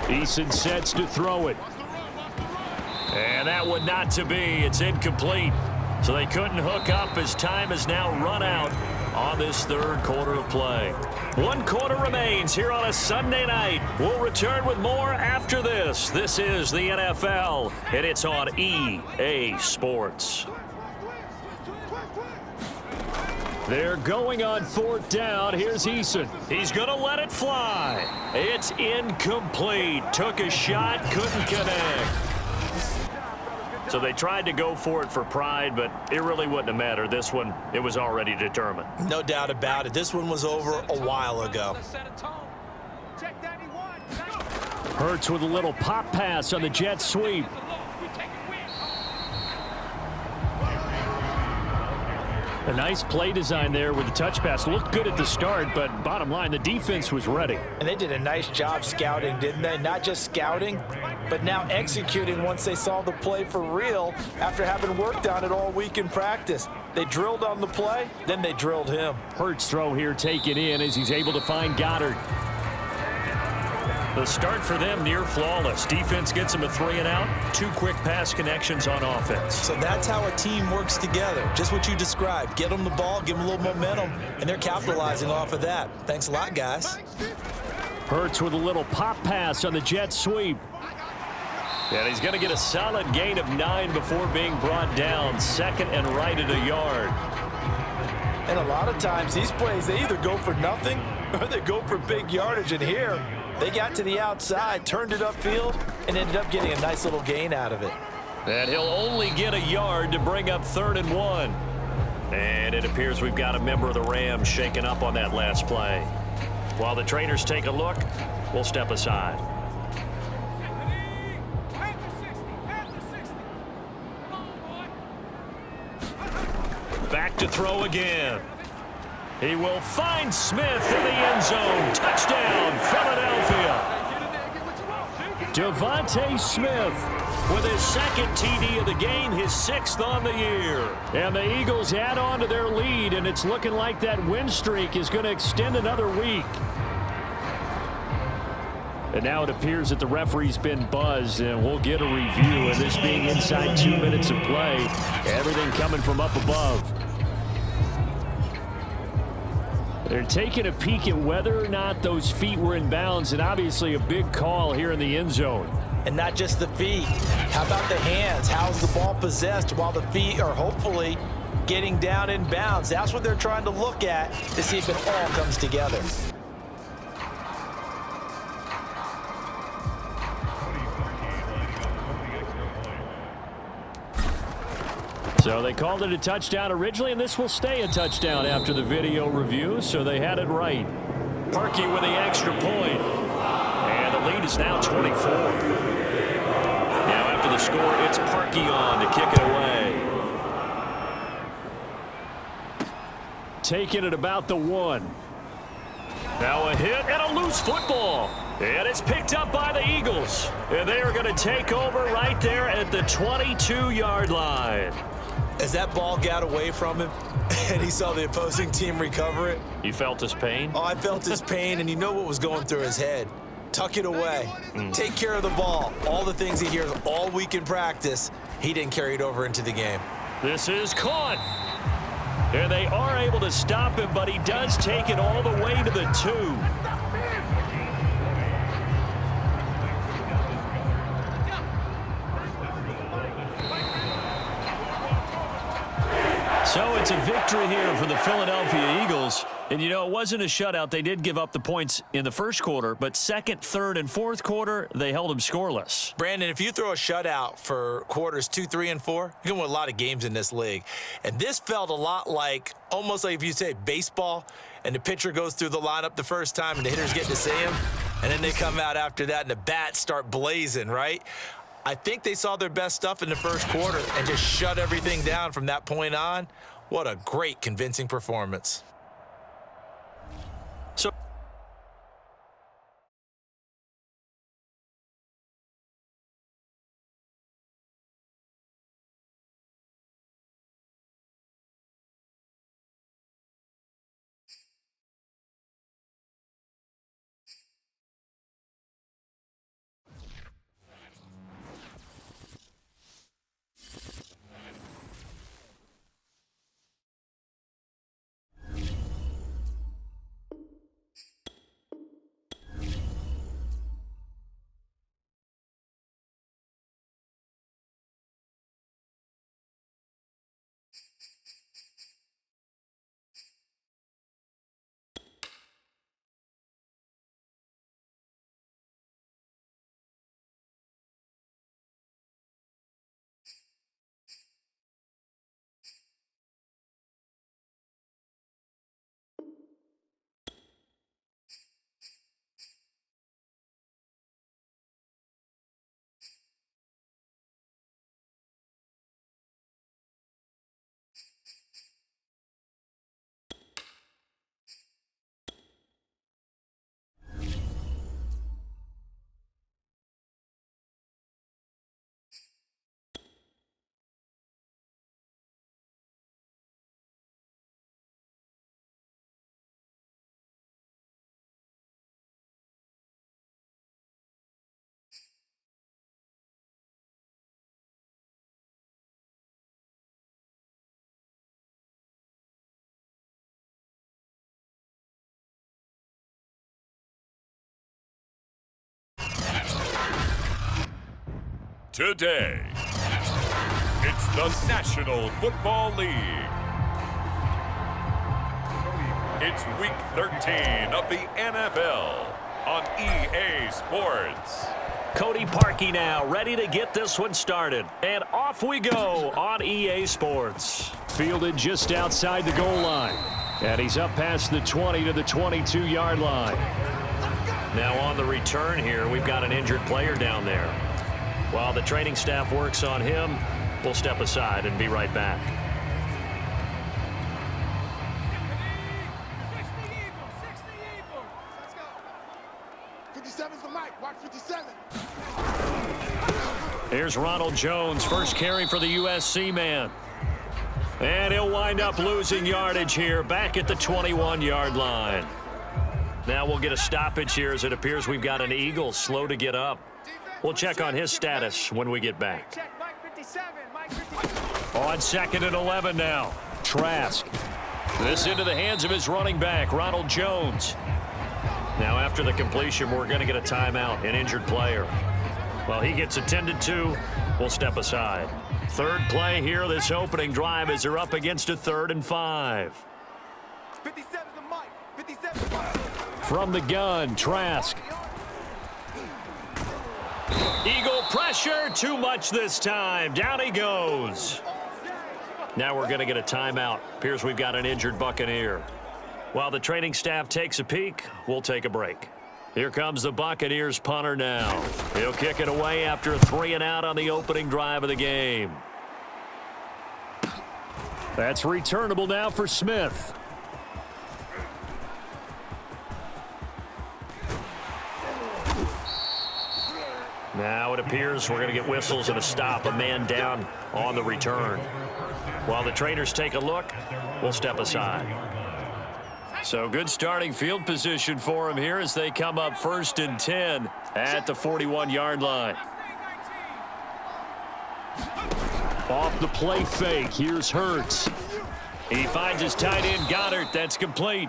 Eason sets to throw it. And that one not to be. It's incomplete. So they couldn't hook up as time has now run out on this third quarter of play. 1 quarter remains here on a Sunday night. We'll return with more after this. This is the NFL, and it's on EA Sports. They're going on 4th down. Here's Eason. He's going to let it fly. It's incomplete. Took a shot, couldn't connect. So they tried to go for it for pride, but it really wouldn't have mattered. This one, it was already determined. No doubt about it. This one was over a while ago. Hurts with a little pop pass on the jet sweep. A nice play design there with the touch pass. Looked good at the start, but bottom line, the defense was ready. And they did a nice job scouting, didn't they? Not just scouting, but now executing once they saw the play for real after having worked on it all week in practice. They drilled on the play, then they drilled him. Hurts throw here taken in as he's able to find Goddard. The start for them near flawless. Defense gets them a 3-and-out. 2 quick pass connections on offense. So that's how a team works together. Just what you described. Get them the ball, give them a little momentum, and they're capitalizing off of that. Thanks a lot, guys. Hurts with a little pop pass on the jet sweep. And he's going to get a solid gain of 9 before being brought down. 2nd and right at a yard. And a lot of times these plays, they either go for nothing or they go for big yardage. And here, they got to the outside, turned it upfield, and ended up getting a nice little gain out of it. And he'll only get a yard to bring up 3rd and 1. And it appears we've got a member of the Rams shaken up on that last play. While the trainers take a look, we'll step aside. Back to throw again. He will find Smith in the end zone. Touchdown, Philadelphia. Devontae Smith with his 2nd TD of the game, his 6th on the year. And the Eagles add on to their lead, and it's looking like that win streak is going to extend another week. And now it appears that the referee's been buzzed, and we'll get a review. And this being inside 2 minutes of play, everything coming from up above. They're taking a peek at whether or not those feet were in bounds, and obviously a big call here in the end zone. And not just the feet. How about the hands? How's the ball possessed while the feet are hopefully getting down in bounds? That's what they're trying to look at to see if it all comes together. So they called it a touchdown originally, and this will stay a touchdown after the video review, so they had it right. Parkey with the extra point. And the lead is now 24. Now after the score, it's Parkey on to kick it away. Taking it about the 1. Now a hit and a loose football. And it's picked up by the Eagles. And they are going to take over right there at the 22-yard line. As that ball got away from him and he saw the opposing team recover it. You felt his pain? Oh, I felt his pain, and you know what was going through his head. Tuck it away. Take care of the ball. All the things he hears all week in practice, he didn't carry it over into the game. This is caught. And they are able to stop him, but he does take it all the way to the 2. So it's a victory here for the Philadelphia Eagles. And, you know, it wasn't a shutout. They did give up the points in the first quarter, but 2nd, 3rd, and 4th quarter, they held them scoreless. Brandon, if you throw a shutout for quarters 2, 3, and 4, you're going to win a lot of games in this league. And this felt a lot like, almost like if you say baseball, and the pitcher goes through the lineup the first time, and the hitters get to see him, and then they come out after that, and the bats start blazing, right? I think they saw their best stuff in the first quarter and just shut everything down from that point on. What a great, convincing performance. So today. It's the National Football League. It's Week 13 of the NFL on EA Sports. Cody Parkey now ready to get this one started. And off we go on EA Sports. Fielded just outside the goal line. And he's up past the 20 to the 22-yard line. Now on the return here, we've got an injured player down there. While the training staff works on him, we'll step aside and be right back. Here's Ronald Jones, first carry for the USC man. And he'll wind up losing yardage here, back at the 21-yard line. Now we'll get a stoppage here as it appears we've got an Eagle slow to get up. We'll check on his status when we get back. On 2nd and 11 now. Trask. This into the hands of his running back, Ronald Jones. Now after the completion, we're going to get a timeout, an injured player. While he gets attended to, we'll step aside. Third play here, this opening drive as they're up against a 3rd and 5. 57 to Mike. 57 to Mike. From the gun, Trask. Eagle pressure, too much this time. Down he goes. Now we're going to get a timeout. Appears we've got an injured Buccaneer. While the training staff takes a peek, we'll take a break. Here comes the Buccaneers punter now. He'll kick it away after a 3 and out on the opening drive of the game. That's returnable now for Smith. Now it appears we're going to get whistles and a stop, a man down on the return. While the trainers take a look, we'll step aside. So good starting field position for him here as they come up 1st and 10 at the 41-yard line. Off the play fake, here's Hurts. He finds his tight end Goddard. That's complete.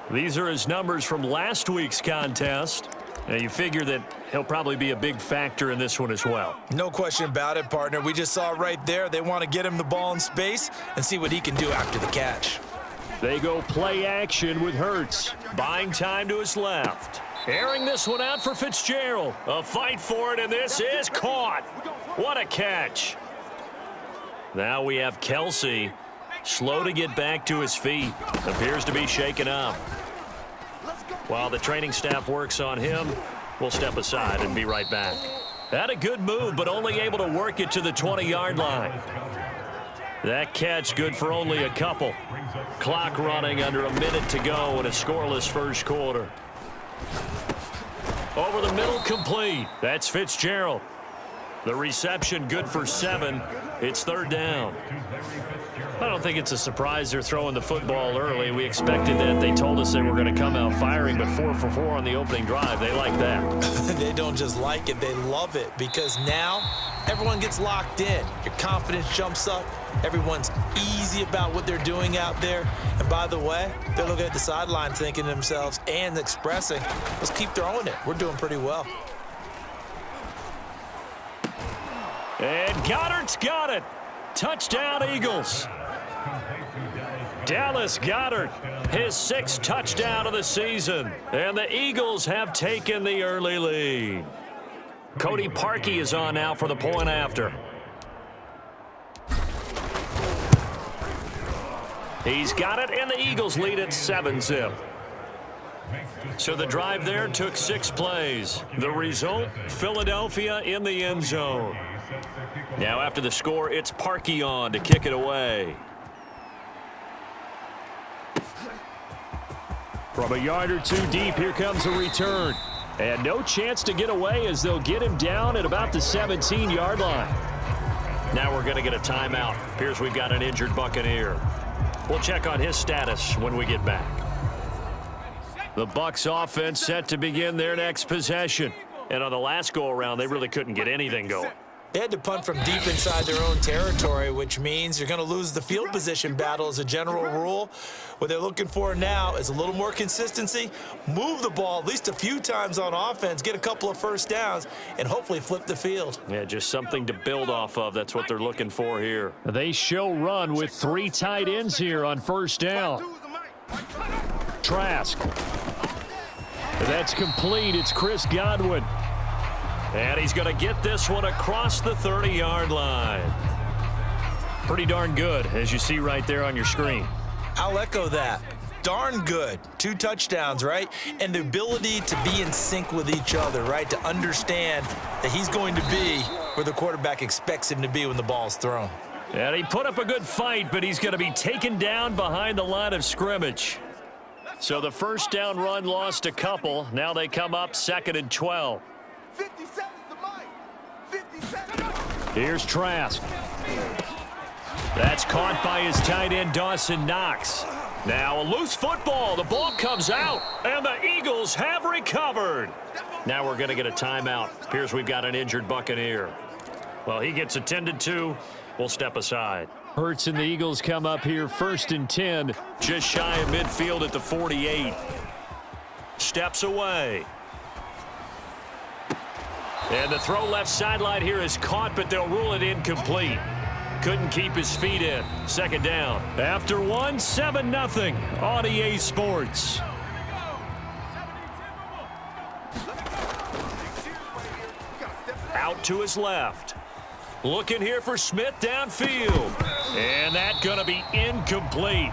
These are his numbers from last week's contest. Now you figure that he'll probably be a big factor in this one as well. No question about it, partner. We just saw right there they want to get him the ball in space and see what he can do after the catch. They go play action with Hurts. Buying time to his left. Airing this one out for Fitzgerald. A fight for it, and this is caught. What a catch. Now we have Kelsey. Slow to get back to his feet. Appears to be shaken up. While the training staff works on him, we'll step aside and be right back. Had a good move, but only able to work it to the 20-yard line. That catch good for only a couple. Clock running under a minute to go in a scoreless first quarter. Over the middle, complete. That's Fitzgerald. The reception good for 7. It's 3rd down. I don't think it's a surprise they're throwing the football early. We expected that. They told us they were going to come out firing, but 4 for 4 on the opening drive. They like that. They don't just like it, they love it, because now everyone gets locked in. Your confidence jumps up. Everyone's easy about what they're doing out there. And by the way, they're looking at the sideline thinking to themselves and expressing, let's keep throwing it. We're doing pretty well. And Goddard's got it. Touchdown, Eagles. Dallas Goedert, his 6th touchdown of the season. And the Eagles have taken the early lead. Cody Parkey is on now for the point after. He's got it, and the Eagles lead at 7-zip. So the drive there took 6 plays. The result, Philadelphia in the end zone. Now after the score, it's Parkey on to kick it away. From a yard or 2 deep, here comes a return. And no chance to get away as they'll get him down at about the 17-yard line. Now we're going to get a timeout. Appears we've got an injured Buccaneer. We'll check on his status when we get back. The Bucs offense set to begin their next possession. And on the last go-around, they really couldn't get anything going. They had to punt from deep inside their own territory, which means you're going to lose the field position battle as a general rule. What they're looking for now is a little more consistency, move the ball at least a few times on offense, get a couple of first downs, and hopefully flip the field. Yeah, just something to build off of. That's what they're looking for here. They show run with 3 tight ends here on first down. Trask. That's complete. It's Chris Godwin. And he's going to get this one across the 30-yard line. Pretty darn good, as you see right there on your screen. I'll echo that. Darn good. 2 touchdowns, right? And the ability to be in sync with each other, right? To understand that he's going to be where the quarterback expects him to be when the ball's thrown. And he put up a good fight, but he's going to be taken down behind the line of scrimmage. So the first down run lost a couple. Now they come up 2nd and 12. 57 to Mike. 57. Here's Trask. That's caught by his tight end, Dawson Knox. Now a loose football. The ball comes out, and the Eagles have recovered. Now we're going to get a timeout. Appears we've got an injured Buccaneer. Well, he gets attended to. We'll step aside. Hurts and the Eagles come up here 1st and 10. Just shy of midfield at the 48. Steps away. And the throw left sideline here is caught, but they'll rule it incomplete. Couldn't keep his feet in. 2nd down. After 1, 7-0 on EA Sports. Out to his left. Looking here for Smith downfield. And that's going to be incomplete.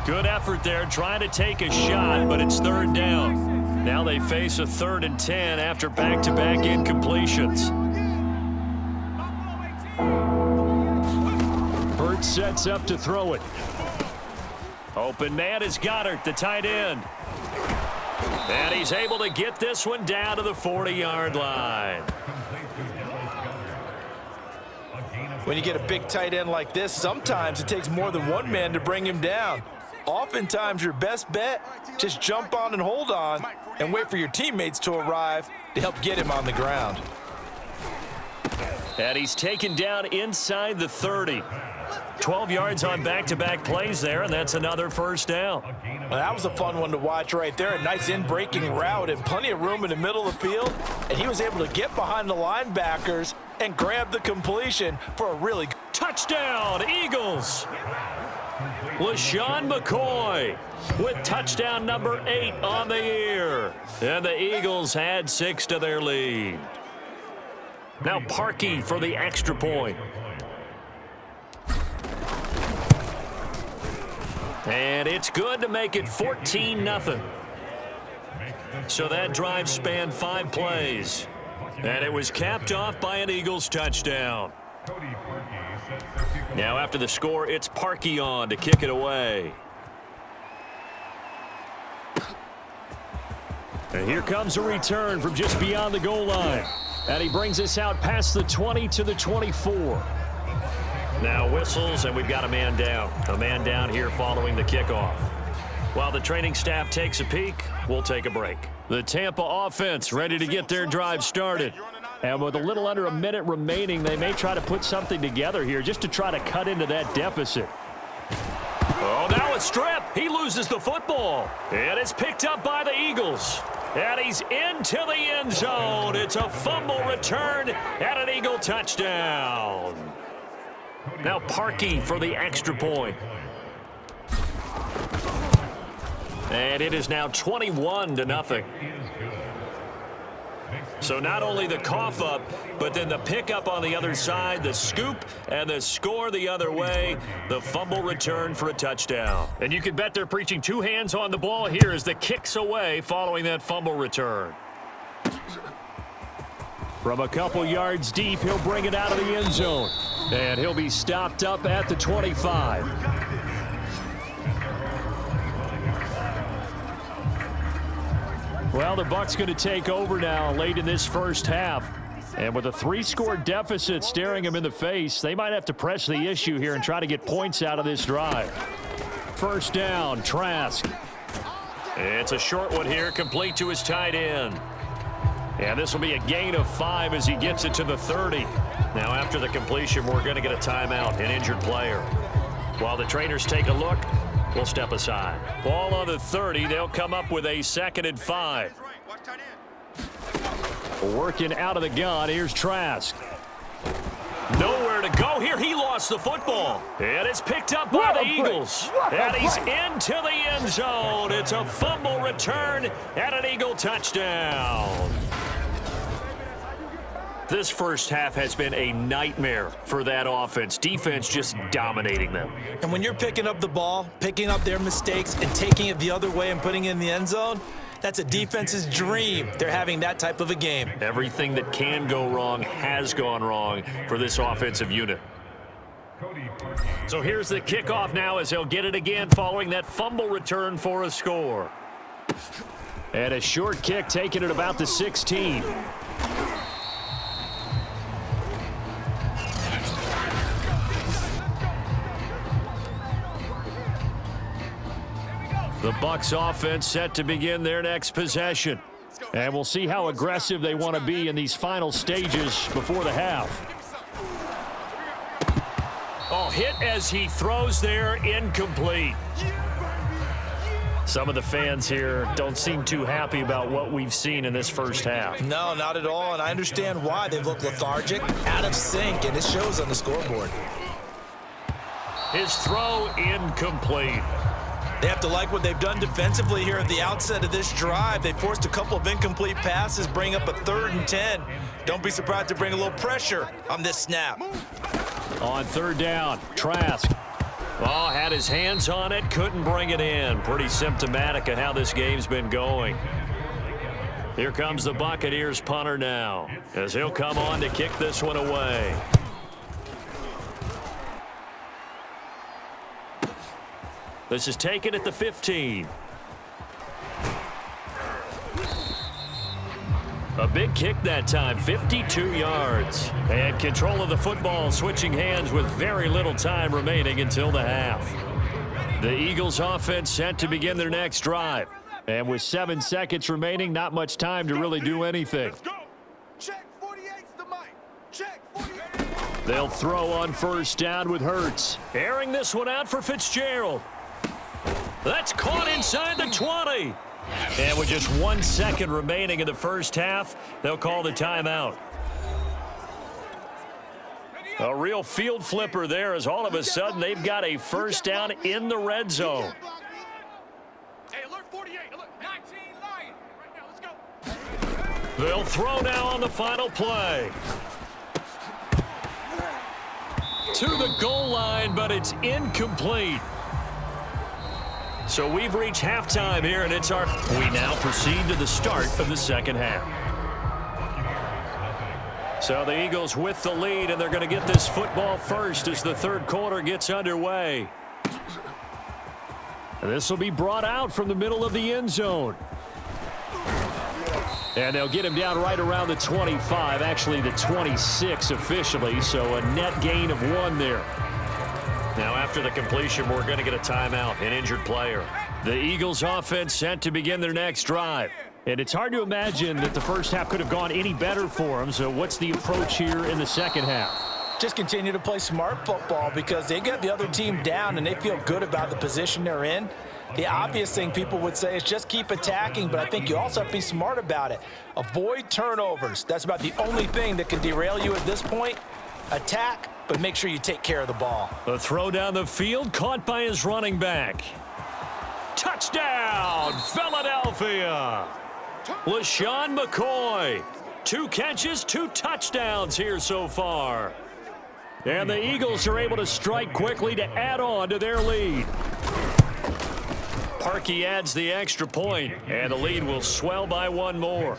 Good effort there trying to take a shot, but it's 3rd down. Now they face a 3rd and 10 after back-to-back incompletions. Burt sets up to throw it. Open man is Goddard, the tight end. And he's able to get this one down to the 40-yard line. When you get a big tight end like this, sometimes it takes more than one man to bring him down. Oftentimes, your best bet, just jump on and hold on and wait for your teammates to arrive to help get him on the ground. And he's taken down inside the 30. 12 yards on back-to-back plays there, and that's another 1st down. Well, that was a fun one to watch right there. A nice in-breaking route and plenty of room in the middle of the field. And he was able to get behind the linebackers and grab the completion for a really good touchdown, Eagles. LaShawn McCoy with touchdown number 8 on the year. And the Eagles add 6 to their lead. Now Parkey for the extra point. And it's good to make it 14-0. So that drive spanned 5 plays. And it was capped off by an Eagles touchdown. Now after the score, it's Parkey on to kick it away. And here comes a return from just beyond the goal line. And he brings us out past the 20 to the 24. Now whistles, and we've got a man down. A man down here following the kickoff. While the training staff takes a peek, we'll take a break. The Tampa offense ready to get their drive started. And with a little under a minute remaining, they may try to put something together here just to try to cut into that deficit. Oh, now a strip. He loses the football. And it's picked up by the Eagles. And he's into the end zone. It's a fumble return and an Eagle touchdown. Now Parkey for the extra point. And it is now 21-0. So not only the cough up, but then the pickup on the other side, the scoop, and the score the other way, the fumble return for a touchdown. And you can bet they're preaching 2 hands on the ball here as the kick's away following that fumble return. From a couple yards deep, he'll bring it out of the end zone. And he'll be stopped up at the 25. Well, the Bucs going to take over now late in this first half. And with a 3-score deficit staring them in the face, they might have to press the issue here and try to get points out of this drive. First down, Trask. It's a short one here, complete to his tight end. And this will be a gain of 5 as he gets it to the 30. Now, after the completion, we're going to get a timeout, an injured player. While the trainers take a look, we'll step aside. Ball on the 30. They'll come up with a 2nd and 5. Working out of the gun. Here's Trask. Nowhere to go here. He lost the football. And it's picked up by the Eagles. And he's into the end zone. It's a fumble return and an Eagle touchdown. This first half has been a nightmare for that offense. Defense just dominating them. And when you're picking up the ball, picking up their mistakes, and taking it the other way and putting it in the end zone, that's a defense's dream. They're having that type of a game. Everything that can go wrong has gone wrong for this offensive unit. So here's the kickoff now as he'll get it again following that fumble return for a score. And a short kick taken at about the 16. The Bucs offense set to begin their next possession. And we'll see how aggressive they want to be in these final stages before the half. Oh, hit as he throws there, incomplete. Some of the fans here don't seem too happy about what we've seen in this first half. No, not at all, and I understand why. They look lethargic, out of sync, and it shows on the scoreboard. His throw incomplete. They have to like what they've done defensively here at the outset of this drive. They forced a couple of incomplete passes, bring up a 3rd and 10. Don't be surprised to bring a little pressure on this snap. On 3rd down, Trask. Oh, had his hands on it, couldn't bring it in. Pretty symptomatic of how this game's been going. Here comes the Buccaneers punter now, as he'll come on to kick this one away. This is taken at the 15. A big kick that time, 52 yards. And control of the football, switching hands with very little time remaining until the half. The Eagles offense set to begin their next drive. And with 7 seconds remaining, not much time to really do anything. Check 48's the mic. Check 48. They'll throw on 1st down with Hurts. Airing this one out for Fitzgerald. That's caught inside the 20. And with just 1 second remaining in the first half, they'll call the timeout. A real field flipper there as all of a sudden they've got a 1st down in the red zone. Hey, alert 48. Alert 19 Lion. Right now, let's go. They'll throw now on the final play. To the goal line, but it's incomplete. So we've reached halftime here, and it's our... We now proceed to the start of the second half. So the Eagles with the lead, and they're going to get this football first as the 3rd quarter gets underway. This will be brought out from the middle of the end zone. And they'll get him down right around the 25, actually the 26 officially, so a net gain of 1 there. Now, after the completion, we're going to get a timeout, an injured player. The Eagles offense set to begin their next drive. And it's hard to imagine that the first half could have gone any better for them. So what's the approach here in the second half? Just continue to play smart football because they get the other team down and they feel good about the position they're in. The obvious thing people would say is just keep attacking, but I think you also have to be smart about it. Avoid turnovers. That's about the only thing that can derail you at this point. Attack, but make sure you take care of the ball. The throw down the field, caught by his running back. Touchdown, Philadelphia! LaShawn McCoy. 2 catches, 2 touchdowns here so far. And the Eagles are able to strike quickly to add on to their lead. Parkey adds the extra point, and the lead will swell by 1 more.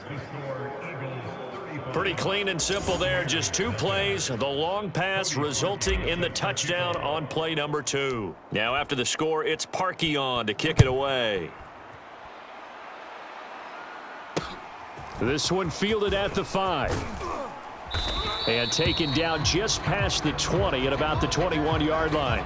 Pretty clean and simple there. Just 2 plays. The long pass resulting in the touchdown on play number 2. Now after the score, it's Parkey on to kick it away. This one fielded at the 5. And taken down just past the 20 at about the 21-yard line.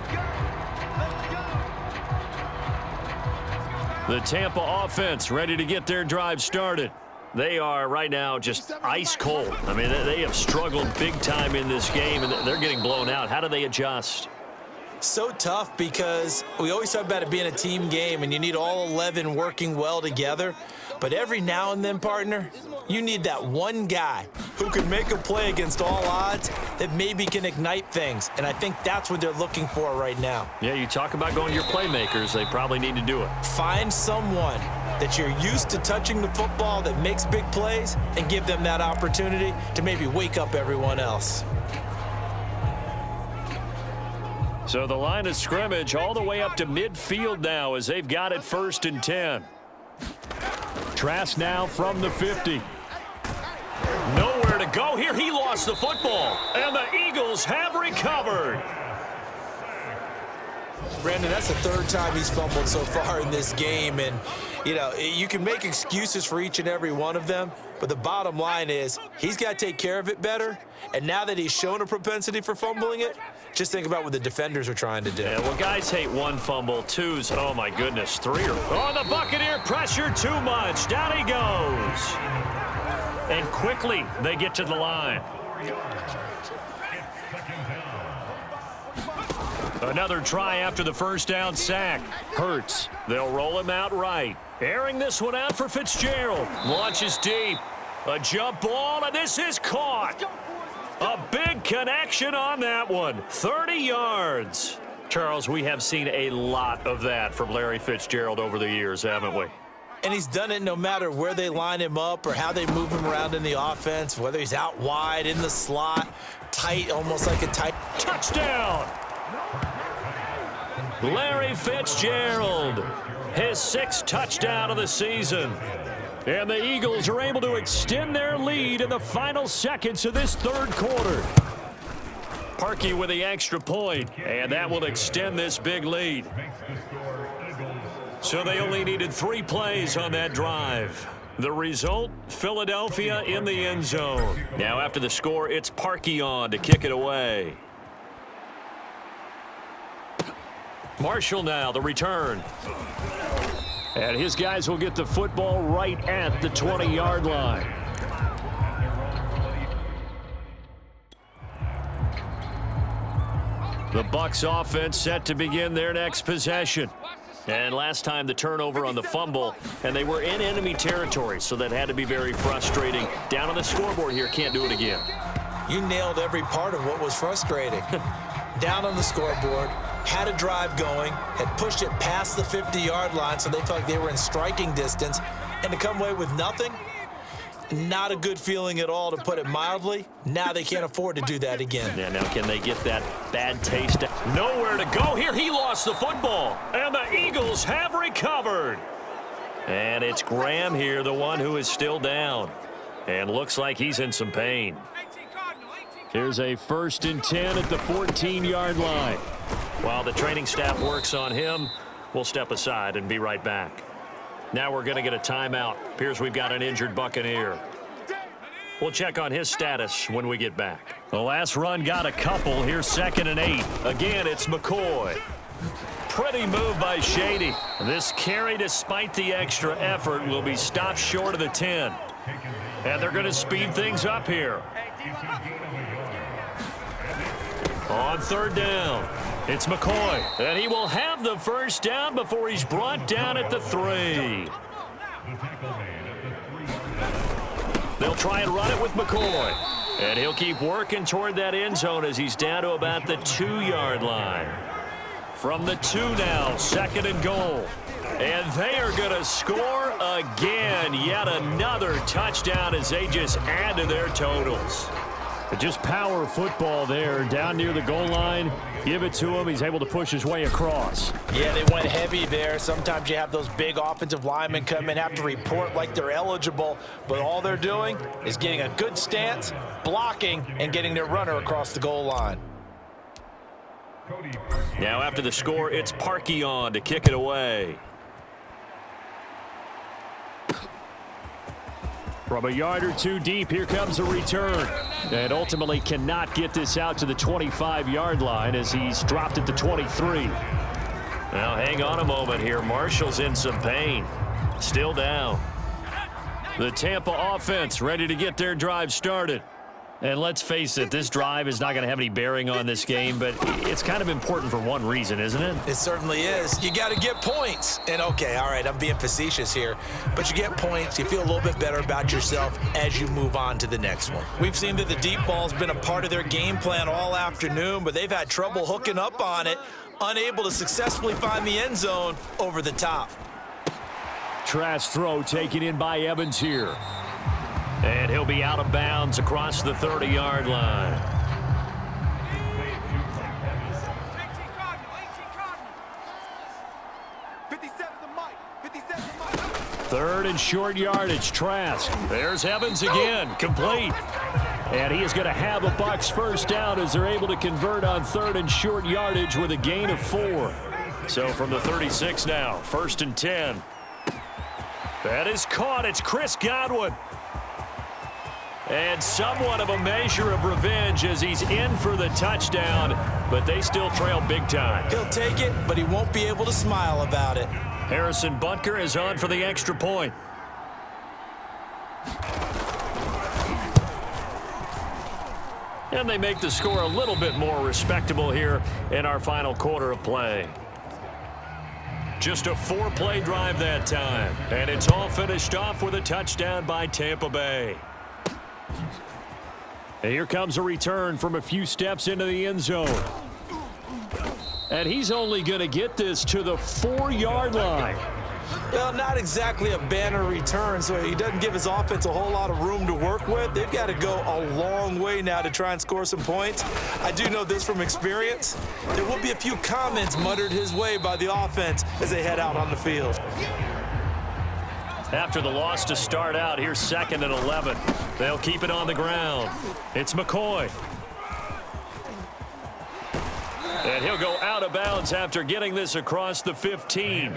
The Tampa offense ready to get their drive started. They are right now just ice cold. I mean, they have struggled big time in this game, and they're getting blown out. How do they adjust? So tough because we always talk about it being a team game, and you need all 11 working well together. But every now and then, partner, you need that one guy who can make a play against all odds that maybe can ignite things. And I think that's what they're looking for right now. Yeah, you talk about going to your playmakers. They probably need to do it. Find someone that you're used to touching the football that makes big plays and give them that opportunity to maybe wake up everyone else. So the line of scrimmage all the way up to midfield now as they've got it 1st and 10. Trask now from the 50. Nowhere to go here. He lost the football, and the Eagles have recovered. Brandon, that's the 3rd time he's fumbled so far in this game. And, you know, you can make excuses for each and every one of them, but the bottom line is he's got to take care of it better. And now that he's shown a propensity for fumbling it, just think about what the defenders are trying to do. Yeah, well, guys hate 1 fumble, 2's, oh, my goodness, 3 are. Oh, the Buccaneer pressure too much. Down he goes. And quickly they get to the line. Another try after the 1st down sack. Hurts. They'll roll him out right. Airing this one out for Fitzgerald. Launches deep. A jump ball, and this is caught. A big connection on that one. 30 yards. Charles, we have seen a lot of that from Larry Fitzgerald over the years, haven't we? And he's done it no matter where they line him up or how they move him around in the offense, whether he's out wide, in the slot, tight, almost like a tight. Touchdown! Larry Fitzgerald, his 6th touchdown of the season. And the Eagles are able to extend their lead in the final seconds of this 3rd quarter. Parkey with the extra point, and that will extend this big lead. So they only needed 3 plays on that drive. The result, Philadelphia in the end zone. Now after the score, it's Parkey on to kick it away. Marshall now, the return. And his guys will get the football right at the 20-yard line. The Bucs offense set to begin their next possession. And last time the turnover on the fumble, and they were in enemy territory, so that had to be very frustrating. Down on the scoreboard here, can't do it again. You nailed every part of what was frustrating. Down on the scoreboard, had a drive going, had pushed it past the 50-yard line, so they felt like they were in striking distance, and to come away with nothing, not a good feeling at all, to put it mildly. Now they can't afford to do that again. Yeah, now can they get that bad taste? Nowhere to go here. He lost the football, and the Eagles have recovered. And it's Graham here, the one who is still down, and looks like he's in some pain. Here's a 1st and 10 at the 14-yard line. While the training staff works on him, we'll step aside and be right back. Now we're going to get a timeout. Appears we've got an injured Buccaneer. We'll check on his status when we get back. The last run got a couple. Here's 2nd and 8. Again, it's McCoy. Pretty move by Shady. This carry, despite the extra effort, will be stopped short of the 10. And they're going to speed things up here. On 3rd down, it's McCoy. And he will have the 1st down before he's brought down at the 3. They'll try and run it with McCoy. And he'll keep working toward that end zone as he's down to about the 2-yard line. From the 2 now, 2nd and goal. And they are going to score again. Yet another touchdown as they just add to their totals. Just power football there, down near the goal line. Give it to him. He's able to push his way across. Yeah, they went heavy there. Sometimes you have those big offensive linemen come in, have to report like they're eligible, but all they're doing is getting a good stance, blocking, and getting their runner across the goal line. Now after the score, it's Parkey on to kick it away. From a yard or 2 deep, here comes a return. And ultimately cannot get this out to the 25-yard line as he's dropped at the 23. Now hang on a moment here. Marshall's in some pain. Still down. The Tampa offense ready to get their drive started. And let's face it, this drive is not going to have any bearing on this game, but it's kind of important for one reason, isn't it? It certainly is. You got to get points. And, okay, all right, I'm being facetious here, but you get points. You feel a little bit better about yourself as you move on to the next one. We've seen that the deep ball's been a part of their game plan all afternoon, but they've had trouble hooking up on it, unable to successfully find the end zone over the top. Trash throw taken in by Evans here. And he'll be out of bounds across the 30-yard line. 18 Cardinal, 18 Cardinal. 57 to Mike, 57 to Mike. Third and short yardage, Trask. There's Evans again, complete. And he is going to have a Bucs first down as they're able to convert on third and short yardage with a gain of 4. So from the 36 now, 1st and 10. That is caught. It's Chris Godwin. And somewhat of a measure of revenge as he's in for the touchdown, but they still trail big time. He'll take it, but he won't be able to smile about it. Harrison Butker is on for the extra point. And they make the score a little bit more respectable here in our final quarter of play. Just a 4-play drive that time, and it's all finished off with a touchdown by Tampa Bay. And here comes a return from a few steps into the end zone. And he's only going to get this to the 4-yard line. Well, not exactly a banner return, so he doesn't give his offense a whole lot of room to work with. They've got to go a long way now to try and score some points. I do know this from experience. There will be a few comments muttered his way by the offense as they head out on the field. After the loss to start out, here's 2nd and 11. They'll keep it on the ground. It's McCoy. And he'll go out of bounds after getting this across the 15.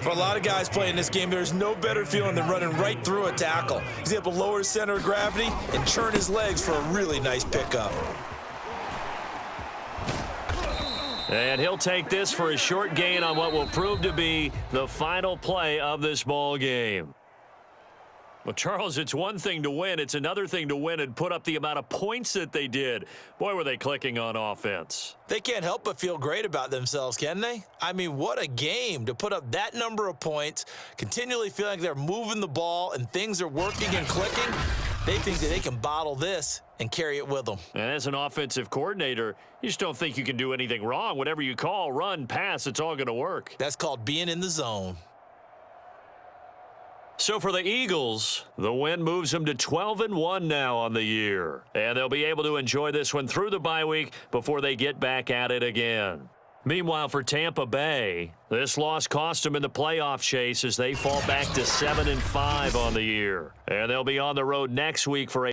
For a lot of guys playing this game, there's no better feeling than running right through a tackle. He's able to lower his center of gravity and churn his legs for a really nice pickup. And he'll take this for a short gain on what will prove to be the final play of this ball game. Well, Charles, it's one thing to win. It's another thing to win and put up the amount of points that they did. Boy, were they clicking on offense. They can't help but feel great about themselves, can they? I mean, what a game to put up that number of points, continually feeling like they're moving the ball and things are working and clicking. They think that they can bottle this and carry it with them. And as an offensive coordinator, you just don't think you can do anything wrong. Whatever you call, run, pass, it's all going to work. That's called being in the zone. So for the Eagles, the win moves them to 12-1 now on the year. And they'll be able to enjoy this one through the bye week before they get back at it again. Meanwhile, for Tampa Bay, this loss cost them in the playoff chase as they fall back to 7-5 on the year. And they'll be on the road next week for a